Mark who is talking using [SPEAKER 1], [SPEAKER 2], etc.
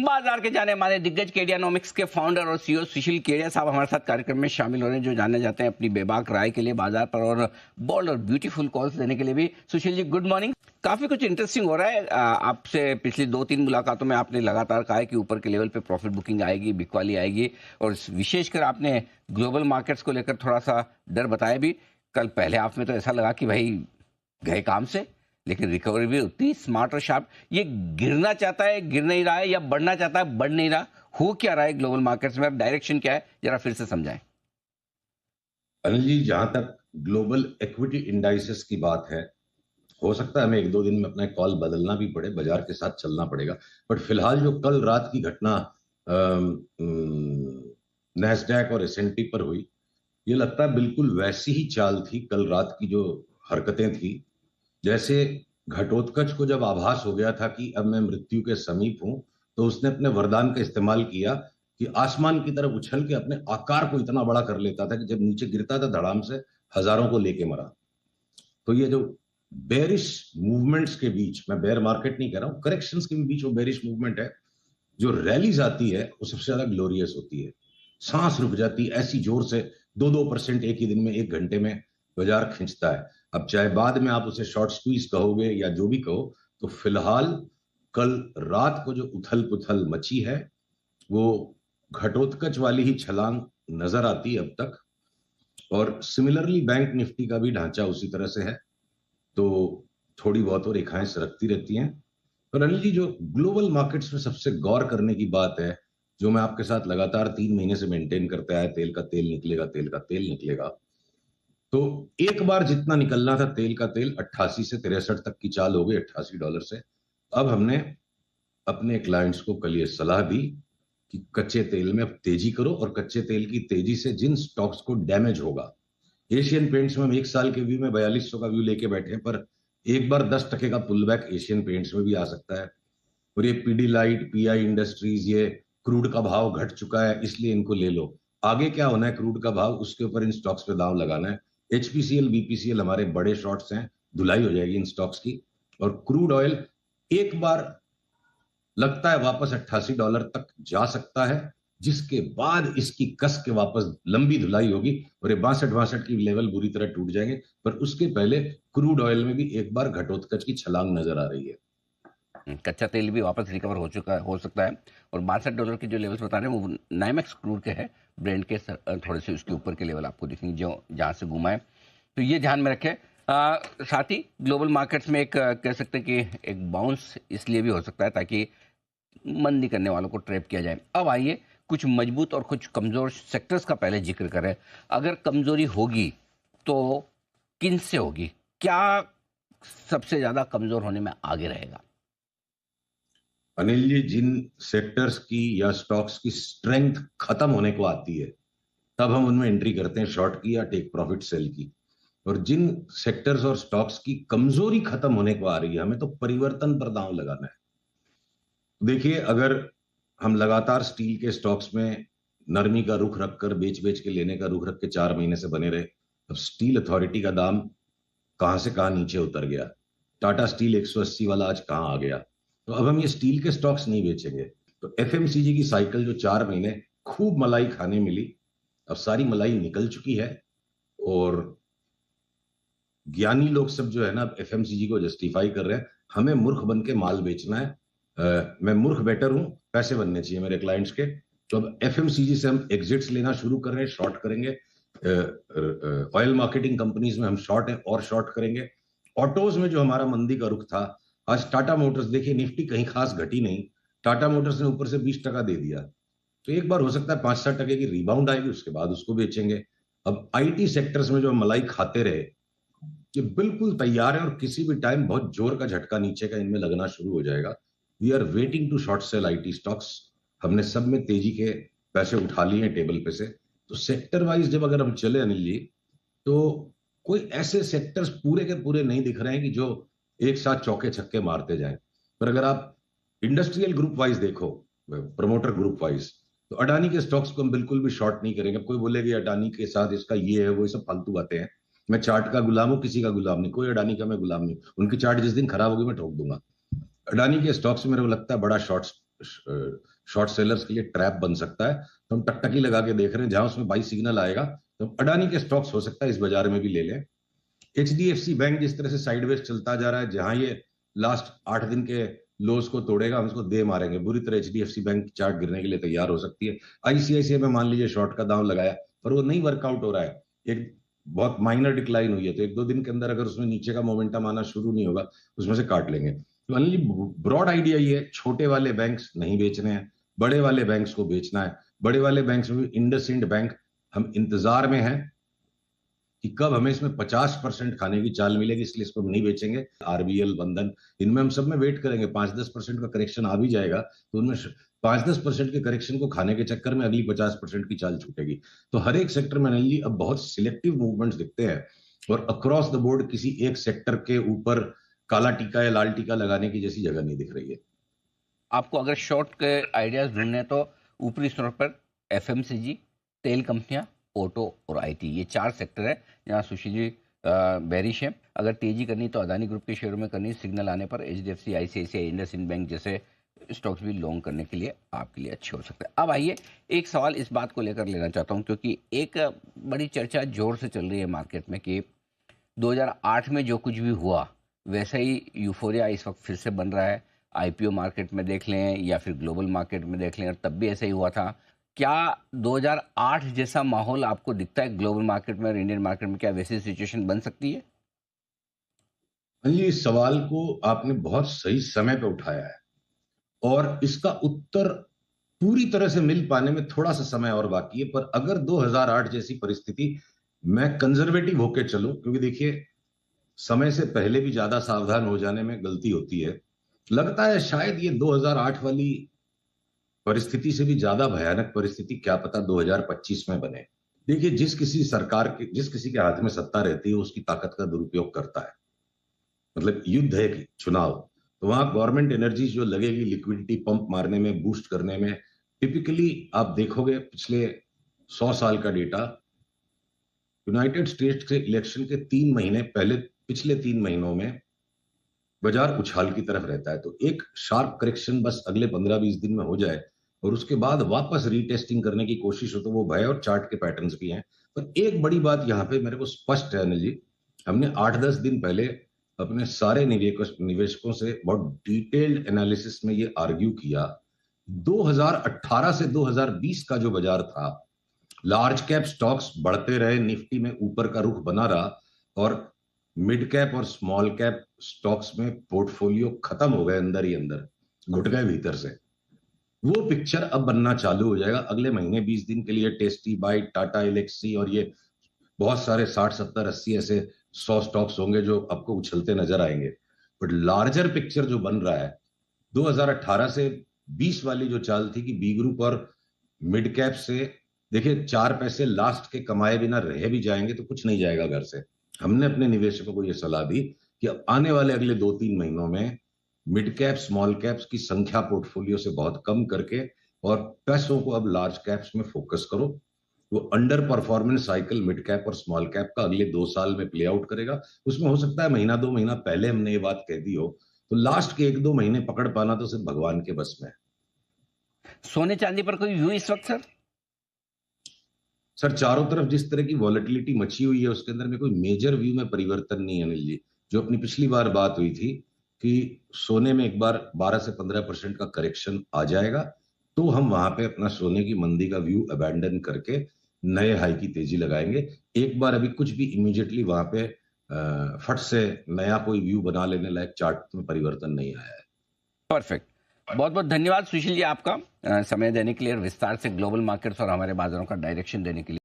[SPEAKER 1] बाजार के जाने माने दिग्गज केडियानॉमिक्स के फाउंडर और सीईओ सुशील केडिया साहब हमारे साथ कार्यक्रम में शामिल हो रहे हैं, जो जाने जाते हैं अपनी बेबाक राय के लिए बाजार पर और बोल्ड और ब्यूटीफुल कॉल्स देने के लिए भी। Sushil ji, good morning. काफी कुछ इंटरेस्टिंग हो रहा है। आपसे पिछली 2-3 मुलाकातों में आपने लगातार कहा है कि ऊपर के लेवल पे प्रॉफिट बुकिंग आएगी, बिकवाली आएगी, और विशेषकर आपने ग्लोबल मार्केट्स को लेकर थोड़ा सा डर बताया भी। कल पहले हाफ में तो ऐसा लगा कि भाई गए काम से, लेकिन रिकवरी भी उतनी स्मार्ट और शार्प। ये गिरना चाहता है, गिर नहीं रहा है, या बढ़ना चाहता है, बढ़ नहीं रहा। हो क्या रहा है ग्लोबल मार्केट्स में? अब डायरेक्शन क्या है, जरा फिर से समझाएं।
[SPEAKER 2] अनिल जी, जहां तक ग्लोबल इक्विटी इंडाइसेस की बात है, हो सकता है हमें 1-2 दिन में अपना कॉल बदलना भी पड़े, बाजार के साथ चलना पड़ेगा। बट फिलहाल जो कल रात की घटना नैस्डैक और एसएनपी पर हुई, ये लगता है बिल्कुल वैसी ही चाल थी कल रात की जो हरकतें थी। जैसे घटोत्कच को जब आभास हो गया था कि अब मैं मृत्यु के समीप हूं, तो उसने अपने वरदान का इस्तेमाल किया कि आसमान की तरफ उछल के अपने आकार को इतना बड़ा कर लेता था कि जब नीचे गिरता था धड़ाम से हजारों को लेके मरा। तो ये जो बेरिश मूवमेंट्स के बीच, मैं बेयर मार्केट नहीं कह रहा हूं, करेक्शंस के बीच वो बेरिश मूवमेंट है, जो रैलीज आती है वो सबसे ज्यादा ग्लोरियस होती है। सांस रुक जाती है, ऐसी जोर से 2-2% एक ही दिन में, एक घंटे में बाजार खींचता है। अब चाहे बाद में आप उसे शॉर्ट स्क्वीज कहोगे या जो भी कहो, तो फिलहाल कल रात को जो उथल पुथल मची है, वो घटोत्कच वाली ही छलांग नजर आती है अब तक। और सिमिलरली बैंक निफ्टी का भी ढांचा उसी तरह से है, तो थोड़ी बहुत और रेखाएं सरकती रहती हैं। और अनिल जी, जो ग्लोबल मार्केट्स में सबसे गौर करने की बात है, जो मैं आपके साथ लगातार 3 महीने से मेंटेन करते आया, तेल का तेल निकलेगा, तेल का तेल निकलेगा। तो एक बार जितना निकलना था तेल का तेल, 88 से 63 तक की चाल हो गई, $88 से। अब हमने अपने क्लाइंट्स को कल ये सलाह दी कि कच्चे तेल में अब तेजी करो, और कच्चे तेल की तेजी से जिन स्टॉक्स को डैमेज होगा, एशियन पेंट्स में हम 1 साल के व्यू में 4200 का व्यू लेके बैठे हैं, पर एक बार 10% का पुल बैक एशियन पेंट्स में भी आ सकता है। और ये पीडी लाइट, पीआई इंडस्ट्रीज, ये क्रूड का भाव घट चुका है इसलिए इनको ले लो। आगे क्या होना है क्रूड का भाव, उसके ऊपर इन स्टॉक्स पे दाव लगाना है। एचपीसीएल, बीपीसीएल हमारे बड़े शॉर्ट्स हैं, धुलाई हो जाएगी इन स्टॉक्स की। और क्रूड ऑयल एक बार लगता है वापस $88 तक जा सकता है, जिसके बाद इसकी कस के वापस लंबी धुलाई होगी और ये 62-62 की लेवल बुरी तरह टूट जाएंगे। पर उसके पहले क्रूड ऑयल में भी एक बार घटोत्कच की छलांग नजर आ रही है।
[SPEAKER 1] कच्चा तेल भी वापस रिकवर हो सकता है, और $62 की जो लेवल्स बता रहे हैं वो नाइमेक्स क्रूड के हैं, ब्रेंड के थोड़े से उसके ऊपर के लेवल आपको दिखेंगे जो जहाँ से घुमा है। तो ये ध्यान में रखें। साथ ही ग्लोबल मार्केट्स में एक कह सकते हैं कि एक बाउंस इसलिए भी हो सकता है ताकि मंदी करने वालों को ट्रैप किया जाए। अब आइए कुछ मजबूत और कुछ कमजोर सेक्टर्स का पहले जिक्र करें। अगर कमजोरी होगी तो किन से होगी? क्या सबसे ज्यादा कमजोर होने में आगे रहेगा?
[SPEAKER 2] अनिल जी, जिन सेक्टर्स की या स्टॉक्स की स्ट्रेंथ खत्म होने को आती है, तब हम उनमें एंट्री करते हैं, शॉर्ट की या टेक प्रॉफिट सेल की। और जिन सेक्टर्स और स्टॉक्स की कमजोरी खत्म होने को आ रही है, हमें तो परिवर्तन पर दांव लगाना है। देखिए, अगर हम लगातार स्टील के स्टॉक्स में नरमी का रुख रखकर, बेच बेच के लेने का रुख रख के 4 महीने से बने रहे, अब स्टील अथॉरिटी का दाम कहां से कहां नीचे उतर गया। टाटा स्टील 180 वाला आज कहां आ गया। तो अब हम ये स्टील के स्टॉक्स नहीं बेचेंगे। तो एफएमसीजी की साइकिल जो 4 महीने खूब मलाई खाने मिली, अब सारी मलाई निकल चुकी है। और ज्ञानी लोग सब जो है ना, एफएमसीजी को जस्टिफाई कर रहे हैं, हमें मूर्ख बन के माल बेचना है। मैं मूर्ख बेटर हूं, पैसे बनने चाहिए मेरे क्लाइंट्स के। तो अब एफएमसीजी से हम एग्जिट्स लेना शुरू कर रहे हैं, शॉर्ट करेंगे। ऑयल मार्केटिंग कंपनीज में हम शॉर्ट है और शॉर्ट करेंगे। ऑटोज में जो हमारा मंदी का रुख था, आज टाटा मोटर्स, देखिए निफ्टी कहीं खास घटी नहीं, टाटा मोटर्स ने ऊपर से 20% दे दिया। तो एक बार हो सकता है 5-7% की रिबाउंड आएगी, उसके बाद उसको बेचेंगे। अब आईटी सेक्टर्स में जो मलाई खाते रहे, ये बिल्कुल तैयार है, और किसी भी टाइम बहुत जोर का झटका नीचे का इनमें लगना शुरू हो जाएगा। We are waiting to short sell IT stocks. हमने सब में तेजी के पैसे उठा लिए हैं टेबल पे से। तो सेक्टर वाइज जब अगर हम चले अनिल जी, तो कोई ऐसे सेक्टर्स पूरे के पूरे नहीं दिख रहे हैं कि जो एक साथ चौके छक्के मारते जाएं। पर अगर आप इंडस्ट्रियल ग्रुप वाइज देखो, प्रमोटर ग्रुप वाइज, तो अडानी के स्टॉक्स को हम बिल्कुल भी शॉर्ट नहीं करेंगे। कोई बोलेगा अडानी के साथ इसका ये है वो, सब फालतू बातें हैं। मैं चार्ट का गुलाम हूं, किसी का गुलाम नहीं, कोई अडानी का मैं गुलाम नहीं। उनकी चार्ट जिस दिन खराब होगी मैं ठोक दूंगा। अडानी के स्टॉक्स में मेरे को लगता है बड़ा शॉर्ट शॉर्ट सेलर्स के लिए ट्रैप बन सकता है। तो हम टकटकी लगा के देख रहे हैं, जहां उसमें बाई सिग्नल आएगा तो अडानी के स्टॉक्स हो सकता है इस बाजार में भी ले लें। एचडीएफसी बैंक जिस तरह से साइडवेज चलता जा रहा है, जहां ये लास्ट 8 दिन के लोस को तोड़ेगा, हम इसको दे मारेंगे बुरी तरह। एचडीएफसी बैंक की चार्ट गिरने के लिए तैयार हो सकती है। आईसीआईसीआई में मान लीजिए शॉर्ट का दांव लगाया, पर वो नहीं वर्कआउट हो रहा है, एक बहुत माइनर डिक्लाइन हुई है, तो 1-2 दिन के अंदर अगर उसमें नीचे का मोमेंटम आना शुरू नहीं होगा, उसमें से काट लेंगे। तो अनिल जी, ब्रॉड आइडिया ये है, छोटे वाले बैंक्स नहीं बेचने हैं, बड़े वाले बैंक्स को बेचना है। बड़े वाले बैंक्स में भी इंडसइंड बैंक हम इंतजार में हैं कि कब हमें इसमें 50% खाने की चाल मिलेगी, इसलिए इसको हम नहीं बेचेंगे। आरबीएल, बंधन, इनमें हम सब में वेट करेंगे। 5-10% का करेक्शन आ भी जाएगा, तो उनमें 5-10% के करेक्शन को खाने के चक्कर में अगली 50% की चाल छूटेगी। तो हर एक सेक्टर में अनिल जी अब बहुत सिलेक्टिव मूवमेंट्स दिखते हैं, और अक्रॉस द बोर्ड किसी एक सेक्टर के ऊपर काला टीका या लाल टीका लगाने की जैसी जगह नहीं दिख रही है।
[SPEAKER 1] आपको अगर शॉर्ट के आइडियाज ढूंढने तो ऊपरी स्तर पर एफएमसीजी, तेल कंपनियां, ऑटो और आईटी, ये 4 सेक्टर है जहां सुशील जी बेरिश है। अगर तेजी करनी तो अदानी ग्रुप के शेयरों में करनी, सिग्नल आने पर एचडीएफसी, आईसीआईसीआई, इंडसइंड बैंक जैसे स्टॉक्स भी लॉन्ग करने के लिए आपके लिए अच्छे हो सकते हैं। अब आइए एक सवाल इस बात को लेकर लेना चाहता हूं, क्योंकि एक बड़ी चर्चा जोर से चल रही है मार्केट में कि 2008 में जो कुछ भी हुआ वैसा ही यूफोरिया इस वक्त फिर से बन रहा है। आईपीओ मार्केट में देख लें या फिर ग्लोबल मार्केट में देख लें, और तब भी ऐसा ही हुआ था। क्या 2008 जैसा माहौल आपको दिखता है ग्लोबल मार्केट में और इंडियन मार्केट में? क्या वैसी सिचुएशन बन सकती है?
[SPEAKER 2] ये इस सवाल को आपने बहुत सही समय पे उठाया है, और इसका उत्तर पूरी तरह से मिल पाने में थोड़ा सा समय और बाकी है। पर अगर 2008 जैसी परिस्थिति, मैं कंजर्वेटिव होकर चलूं, क्योंकि देखिए समय से पहले भी ज्यादा सावधान हो जाने में गलती होती है। लगता है शायद ये 2008 वाली परिस्थिति से भी ज्यादा भयानक परिस्थिति क्या पता 2025 में बने। देखिए, जिस किसी के हाथ में सत्ता रहती है, उसकी ताकत का दुरुपयोग करता है। मतलब युद्ध है कि चुनाव, तो वहां गवर्नमेंट एनर्जी जो लगेगी लिक्विडिटी पंप मारने में, बूस्ट करने में। टिपिकली आप देखोगे पिछले 100 साल का डेटा, यूनाइटेड स्टेट्स के इलेक्शन के 3 महीने पहले, पिछले 3 महीनों में बाजार उछाल की तरफ रहता है। तो एक शार्प करेक्शन बस अगले 15-20 दिन में हो जाए, और उसके बाद वापस रीटेस्टिंग करने की कोशिश हो, तो वो भय और चार्ट के पैटर्न्स भी हैं। पर एक बड़ी बात यहां पे मेरे को स्पष्ट है अनिल जी, हमने 8-10 दिन पहले अपने सारे निवेशकों से बहुत डिटेल्ड एनालिसिस में ये आर्ग्यू किया। 2018 से 2020 का जो बाजार था, लार्ज कैप स्टॉक्स बढ़ते रहे, निफ्टी में ऊपर का रुख बना रहा, और मिड कैप और स्मॉल कैप स्टॉक्स में पोर्टफोलियो खत्म हो गए, अंदर ही अंदर घुट गए भीतर से। वो पिक्चर अब बनना चालू हो जाएगा अगले महीने 20 दिन के लिए। टेस्टी बाइट, टाटा एलेक्सी और ये बहुत सारे 60-70-80 ऐसे 100 स्टॉक्स होंगे जो आपको उछलते नजर आएंगे। बट लार्जर पिक्चर जो बन रहा है, 2018 से 20 वाली जो चाल थी कि बी ग्रुप और मिड कैप से, देखिए 4 पैसे लास्ट के कमाए बिना रह भी जाएंगे तो कुछ नहीं जाएगा घर से। हमने अपने निवेशकों को यह सलाह दी कि अब आने वाले अगले 2-3 महीनों में मिड कैप, स्मॉल कैप्स की संख्या पोर्टफोलियो से बहुत कम करके, और पैसों को अब लार्ज कैप्स में फोकस करो। वो under performance cycle mid cap और स्मॉल कैप का अगले 2 साल में प्ले आउट करेगा। उसमें हो सकता है 1-2 महीना पहले हमने ये बात कह दी हो, तो लास्ट के 1-2 महीने पकड़ पाना तो सिर्फ भगवान के बस में है।
[SPEAKER 1] सोने चांदी पर कोई व्यू इस वक्त
[SPEAKER 2] सर, चारों तरफ जिस तरह की वॉलेटिलिटी मची हुई है, उसके अंदर में कोई मेजर व्यू में परिवर्तन नहीं है अनिल जी। जो अपनी पिछली बार बात हुई थी कि सोने में एक बार 12 से 15% का करेक्शन आ जाएगा, तो हम वहां पे अपना सोने की मंदी का व्यू अबैंडन करके नए हाई की तेजी लगाएंगे। एक बार अभी कुछ भी इमीडिएटली वहां पे फट से नया कोई व्यू बना लेने लायक चार्ट में परिवर्तन नहीं आया है।
[SPEAKER 1] परफेक्ट। बहुत बहुत धन्यवाद सुशील जी आपका समय देने के लिए और विस्तार से ग्लोबल मार्केट्स और हमारे बाजारों का डायरेक्शन देने के लिए।